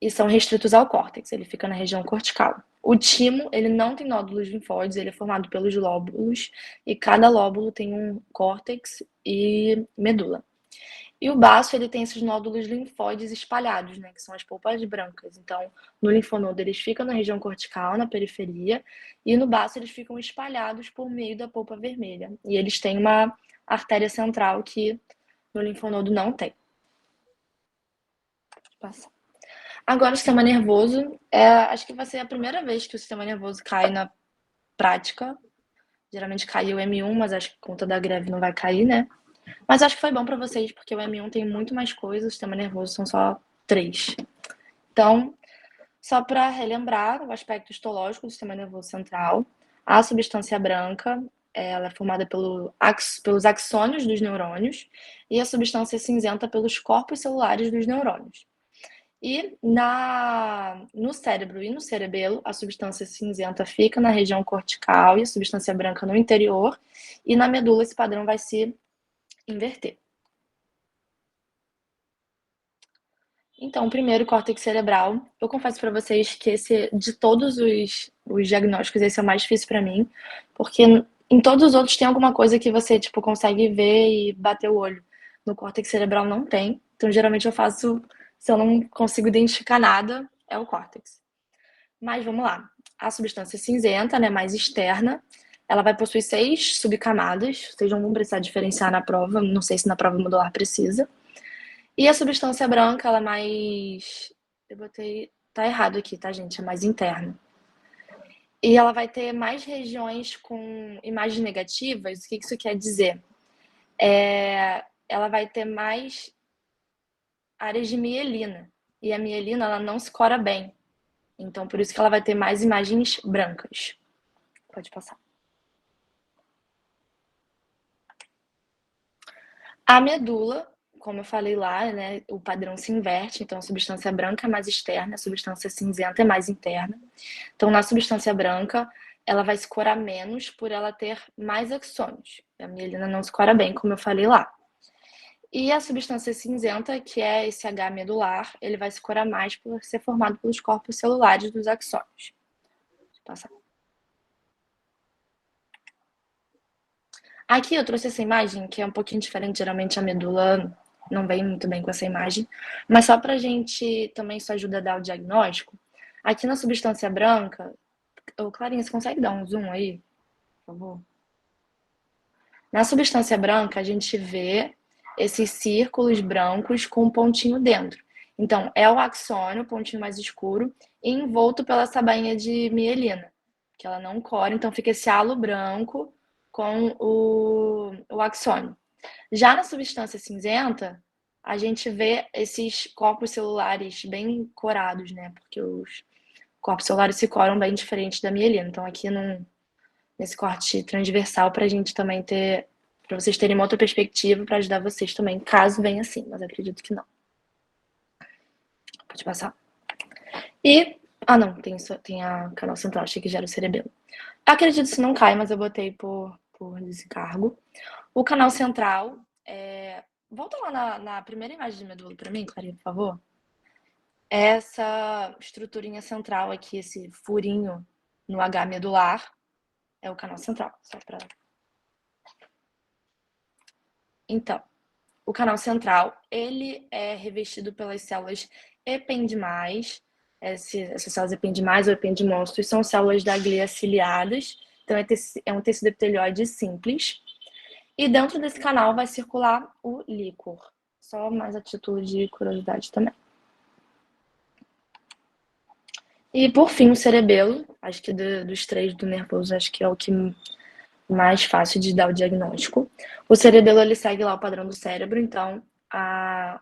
e são restritos ao córtex, ele fica na região cortical. O timo, ele não tem nódulos linfóides, ele é formado pelos lóbulos, e cada lóbulo tem um córtex e medula. E o baço, ele tem esses nódulos linfóides espalhados, né, que são as polpas brancas. Então, no linfonodo, eles ficam na região cortical, na periferia, e no baço, eles ficam espalhados por meio da polpa vermelha. E eles têm uma artéria central que no linfonodo não tem. Passa. Agora, o sistema nervoso, acho que vai ser a primeira vez que o sistema nervoso cai na prática. Geralmente caiu o M1, mas acho que por conta da greve não vai cair, né? Mas acho que foi bom para vocês, porque o M1 tem muito mais coisas, o sistema nervoso são só 3. Então, só para relembrar o aspecto histológico do sistema nervoso central, a substância branca, ela é formada pelos axônios dos neurônios e a substância cinzenta pelos corpos celulares dos neurônios. E no cérebro e no cerebelo, a substância cinzenta fica na região cortical e a substância branca no interior, e na medula esse padrão vai se inverter. Então, primeiro, córtex cerebral. Eu confesso para vocês que de todos os diagnósticos, esse é o mais difícil para mim, porque em todos os outros tem alguma coisa que você, tipo, consegue ver e bater o olho. No córtex cerebral não tem. Então, geralmente eu faço, se eu não consigo identificar nada, é o córtex. Mas vamos lá. A substância cinzenta, né, mais externa, ela vai possuir 6 subcamadas. Vocês não vão precisar diferenciar na prova, não sei se na prova modular precisa. E a substância branca, ela é mais... Eu botei... Tá errado aqui, tá, gente? É mais interna. E ela vai ter mais regiões com imagens negativas. O que isso quer dizer? Ela vai ter mais áreas de mielina. E a mielina, ela não se cora bem. Então, por isso que ela vai ter mais imagens brancas. Pode passar. A medula, como eu falei lá, né, o padrão se inverte, então a substância branca é mais externa, a substância cinzenta é mais interna. Então, na substância branca, ela vai escorar menos por ela ter mais axônios. A mielina não escora bem, como eu falei lá. E a substância cinzenta, que é esse H medular, ele vai escorar mais por ser formado pelos corpos celulares dos axônios. Deixa eu passar. Aqui eu trouxe essa imagem, que é um pouquinho diferente, geralmente a medula não vem muito bem com essa imagem, mas só pra gente também, isso ajuda a dar o diagnóstico. Aqui na substância branca, Clarinha, você consegue dar um zoom aí, por favor? Na substância branca, a gente vê esses círculos brancos com um pontinho dentro. Então, é o axônio, o pontinho mais escuro, envolto pela essa bainha de mielina, que ela não cora, então fica esse halo branco com o axônio. Já na substância cinzenta, a gente vê esses corpos celulares bem corados, né? Porque os corpos celulares se coram bem diferente da mielina. Então, aqui nesse corte transversal, para a gente também ter, para vocês terem uma outra perspectiva, para ajudar vocês também, caso venha assim, mas acredito que não. Pode passar. E, não, tem a canal central, achei que já era o cerebelo. Acredito que isso não cai, mas eu botei por desencargo. O canal central, volta lá na primeira imagem de medula para mim, Clarinha, por favor. Essa estruturinha central aqui, esse furinho no H medular, é o canal central. Só pra... Então, o canal central, ele é revestido pelas células ependimais. Essas células ependimais ou ependimócitos são células da glia ciliadas. Então, é um tecido epitelioide simples. E dentro desse canal vai circular o líquor. Só mais a título de curiosidade também. E, por fim, o cerebelo. Acho que dos 3 do nervoso, acho que é o que mais fácil de dar o diagnóstico. O cerebelo, ele segue lá o padrão do cérebro. Então, a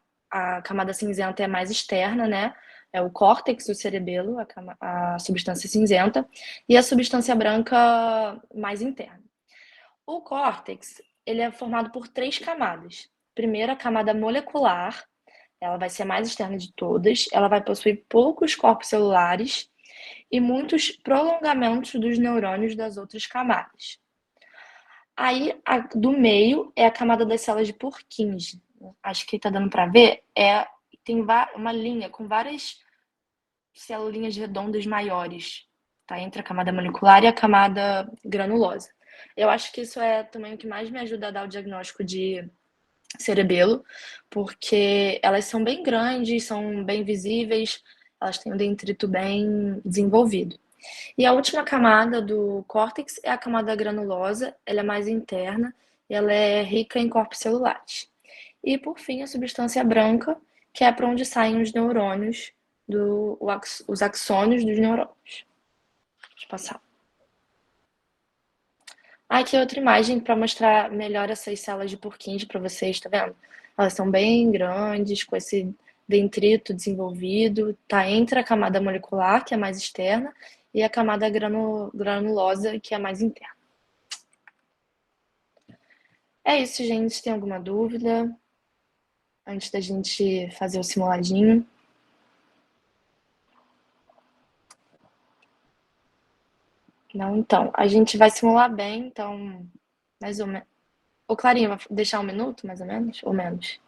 camada cinzenta é mais externa, né? É o córtex do cerebelo, a substância cinzenta. E a substância branca mais interna. O córtex, ele é formado por 3 camadas. Primeiro, a camada molecular, ela vai ser a mais externa de todas, ela vai possuir poucos corpos celulares e muitos prolongamentos dos neurônios das outras camadas. Aí, do meio, é a camada das células de Purkinje. Acho que tá dando para ver, tem uma linha com várias celulinhas redondas maiores, tá? Entre a camada molecular e a camada granulosa. Eu acho que isso é também o que mais me ajuda a dar o diagnóstico de cerebelo, porque elas são bem grandes, são bem visíveis, elas têm um detrito bem desenvolvido. E a última camada do córtex é a camada granulosa, ela é mais interna e ela é rica em corpos celulares. E por fim, a substância branca, que é para onde saem os neurônios, os axônios dos neurônios. Deixa eu passar. Aqui é outra imagem para mostrar melhor essas células de Purkinje para vocês, tá vendo? Elas são bem grandes, com esse dendrito desenvolvido, tá entre a camada molecular, que é mais externa, e a camada granulosa, que é mais interna. É isso, gente. Tem alguma dúvida? Antes da gente fazer o simuladinho. Não, então. A gente vai simular bem, então, mais ou menos. Ô, Clarinha, vai deixar 1 minuto, mais ou menos? Ou menos?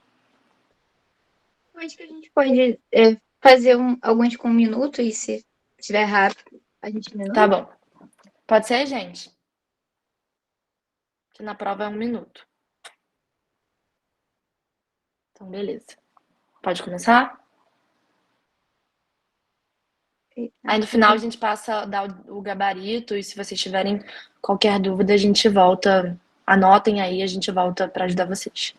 Eu acho que a gente pode fazer alguns com 1 minuto e se tiver rápido, a gente diminui. Tá bom. Pode ser, gente? Que na prova é 1 minuto. Então, beleza. Pode começar? Aí no final a gente passa a dar o gabarito e se vocês tiverem qualquer dúvida, a gente volta. Anotem aí, a gente volta para ajudar vocês.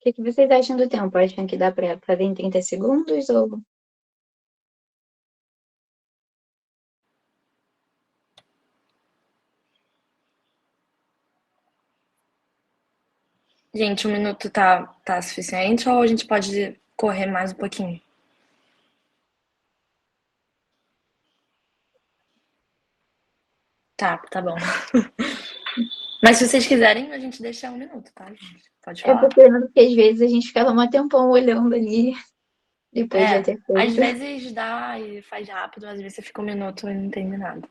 O que vocês acham do tempo? Acham que dá para fazer em 30 segundos ou... Gente, 1 minuto tá suficiente ou a gente pode correr mais um pouquinho? Tá bom. Mas se vocês quiserem, a gente deixa 1 minuto, tá, gente? Pode É falar. porque às vezes a gente ficava um tempão olhando ali, depois de já ter Às feito. vezes dá e faz rápido, às vezes você fica 1 minuto e não entende nada.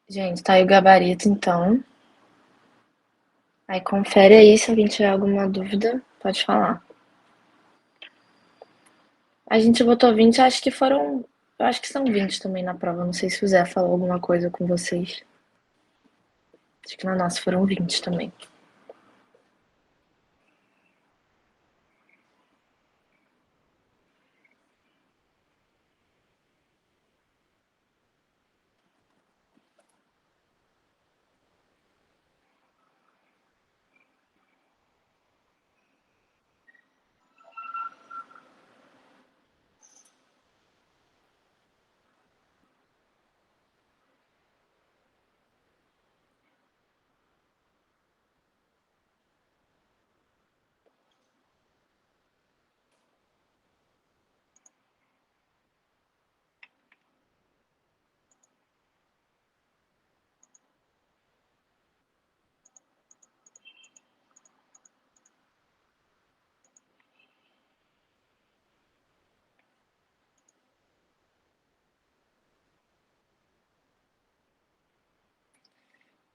Gente, tá aí o gabarito, então. Aí confere aí, se alguém tiver alguma dúvida, pode falar. A gente botou 20, acho que foram. Eu acho que são 20 também na prova. Não sei se o Zé falou alguma coisa com vocês. Acho que na nossa foram 20 também.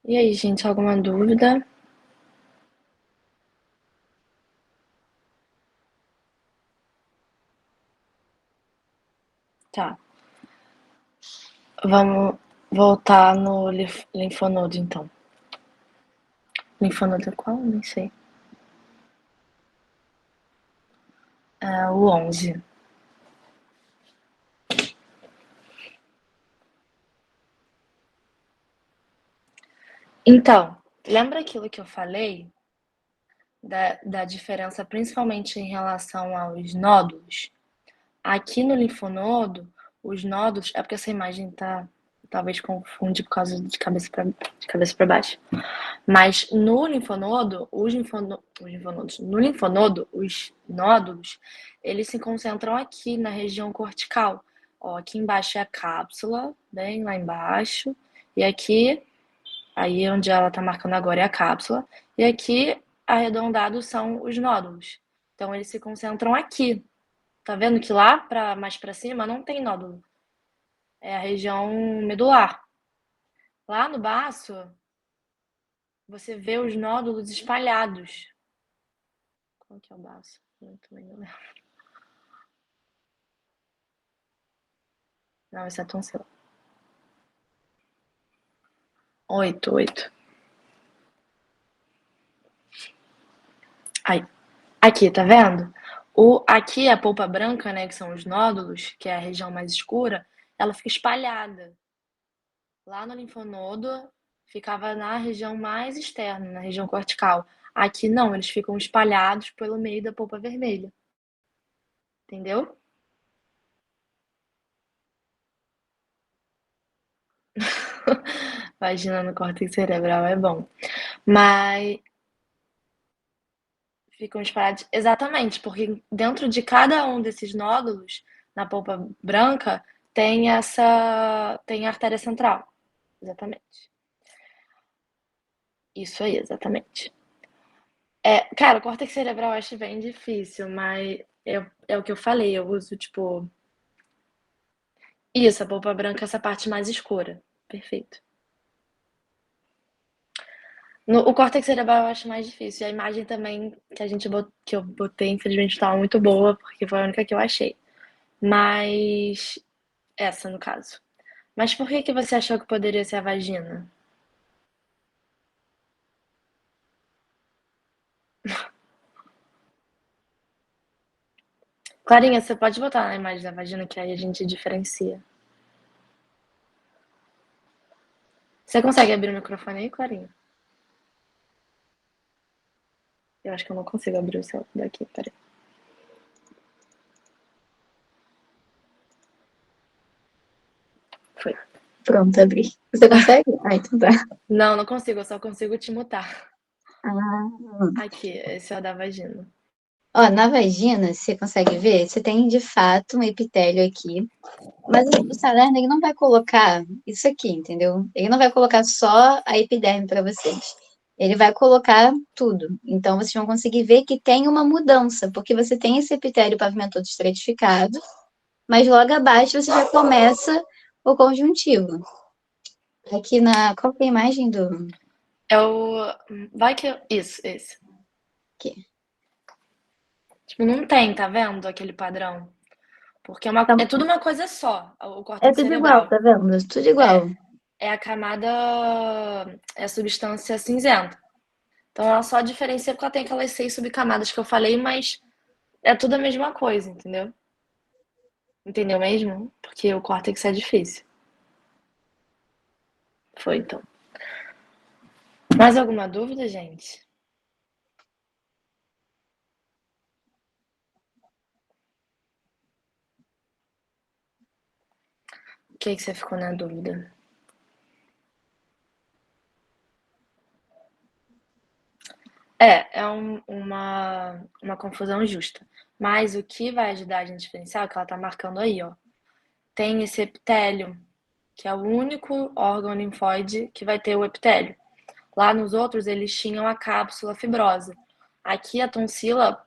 E aí, gente, alguma dúvida? Tá. Vamos voltar no linfonodo, então. Linfonodo é qual? Nem sei. É o 11. Então, lembra aquilo que eu falei da diferença, principalmente em relação aos nódulos? Aqui no linfonodo, os nódulos. É porque essa imagem tá. Talvez confunde por causa de cabeça para baixo. Mas no linfonodo, no linfonodo, os nódulos, eles se concentram aqui na região cortical. Ó, aqui embaixo é a cápsula, bem lá embaixo. E aqui, aí onde ela tá marcando agora é a cápsula. E aqui, arredondados, são os nódulos. Então, eles se concentram aqui. Tá vendo que lá, mais para cima, não tem nódulo. É a região medular. Lá no baço, você vê os nódulos espalhados. Qual que é o baço? Eu também não lembro. Não, esse é a tonsila. 8. Aí. Aqui, tá vendo? Aqui a polpa branca, né, que são os nódulos, que é a região mais escura, ela fica espalhada. Lá no linfonodo, ficava na região mais externa, na região cortical. Aqui não, eles ficam espalhados pelo meio da polpa vermelha. Entendeu? Vagina no córtex cerebral é bom. Mas ficam espalhados. Exatamente, porque dentro de cada um desses nódulos, na polpa branca, tem tem a artéria central. Exatamente. Isso aí, exatamente. Cara, o córtex cerebral eu acho bem difícil, mas é o que eu falei, eu uso, tipo. Isso, a polpa branca, essa parte mais escura. Perfeito. O córtex cerebral eu acho mais difícil. E a imagem também que eu botei, infelizmente, estava muito boa, porque foi a única que eu achei. Mas. Essa, no caso. Mas por que você achou que poderia ser a vagina? Clarinha, você pode botar na imagem da vagina que aí a gente diferencia. Você consegue abrir o microfone aí, Clarinha? Eu acho que eu não consigo abrir o seu daqui, peraí. Foi. Pronto, abri. Você consegue? Ah, então tá. Não, não consigo, eu só consigo te mutar. Ah. Aqui, esse é o da vagina. Ó, na vagina, você consegue ver? Você tem de fato um epitélio aqui. Mas o Salerno, ele não vai colocar isso aqui, entendeu? Ele não vai colocar só a epiderme para vocês. Ele vai colocar tudo. Então, vocês vão conseguir ver que tem uma mudança, porque você tem esse epitélio pavimentoso estratificado, mas logo abaixo você já começa o conjuntivo. Aqui na. Qual que é a imagem do. É o. Vai que. Isso, esse. Aqui. Tipo, não tem, tá vendo? Aquele padrão. Porque Tá- é tudo uma coisa só, o É córtex tudo igual, cerebral. tá vendo? É tudo igual. É a camada. É a substância cinzenta. Então ela só diferencia porque ela tem aquelas 6 subcamadas que eu falei, mas é tudo a mesma coisa, entendeu? Entendeu mesmo? Porque o córtex é difícil. Foi então. Mais alguma dúvida, gente? O que você ficou na dúvida? Uma confusão justa. Mas o que vai ajudar a gente a diferenciar, é o que ela tá marcando aí, ó. Tem esse epitélio, que é o único órgão linfóide que vai ter o epitélio. Lá nos outros, eles tinham a cápsula fibrosa. Aqui, a tonsila,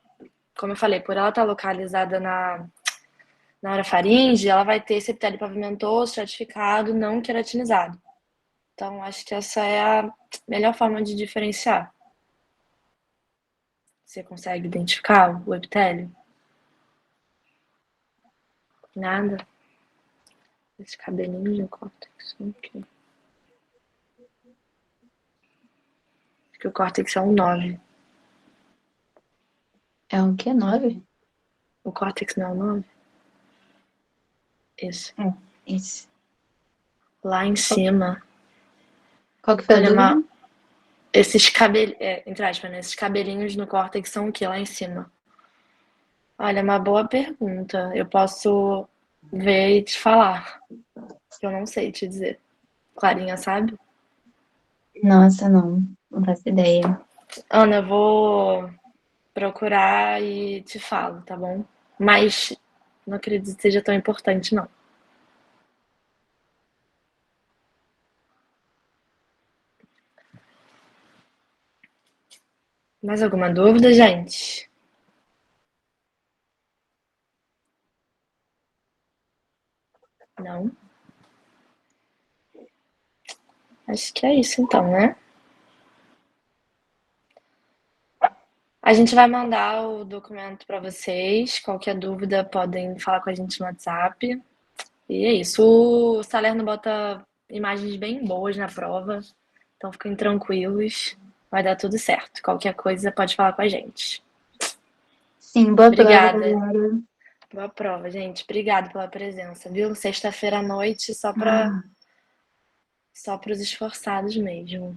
como eu falei, por ela estar localizada na orofaringe, ela vai ter esse epitélio pavimentoso, estratificado, não queratinizado. Então, acho que essa é a melhor forma de diferenciar. Você consegue identificar o epitélio? Nada? Esses cabelinhos no córtex. Ok. Acho que o córtex é um 9. É o quê? 9? O córtex não é um 9? Isso. Isso. Lá em cima. Qual que foi a Olha, dúvida? esses cabelinhos, entre aspas, né? Esses cabelinhos no córtex são o que lá em cima? Olha, é uma boa pergunta. Eu posso ver e te falar. Eu não sei te dizer. Clarinha, sabe? Nossa, não. Não faço ideia. Ana, eu vou procurar e te falo, tá bom? Mas não acredito que seja tão importante, não. Mais alguma dúvida, gente? Não? Acho que é isso então, né? A gente vai mandar o documento para vocês. Qualquer dúvida, podem falar com a gente no WhatsApp. E é isso. O Salerno bota imagens bem boas na prova, então fiquem tranquilos. Vai dar tudo certo. Qualquer coisa, pode falar com a gente. Sim, boa prova, Obrigada. galera. Boa prova, gente. Obrigada pela presença, viu? Sexta-feira à noite, só Ah, para os esforçados mesmo.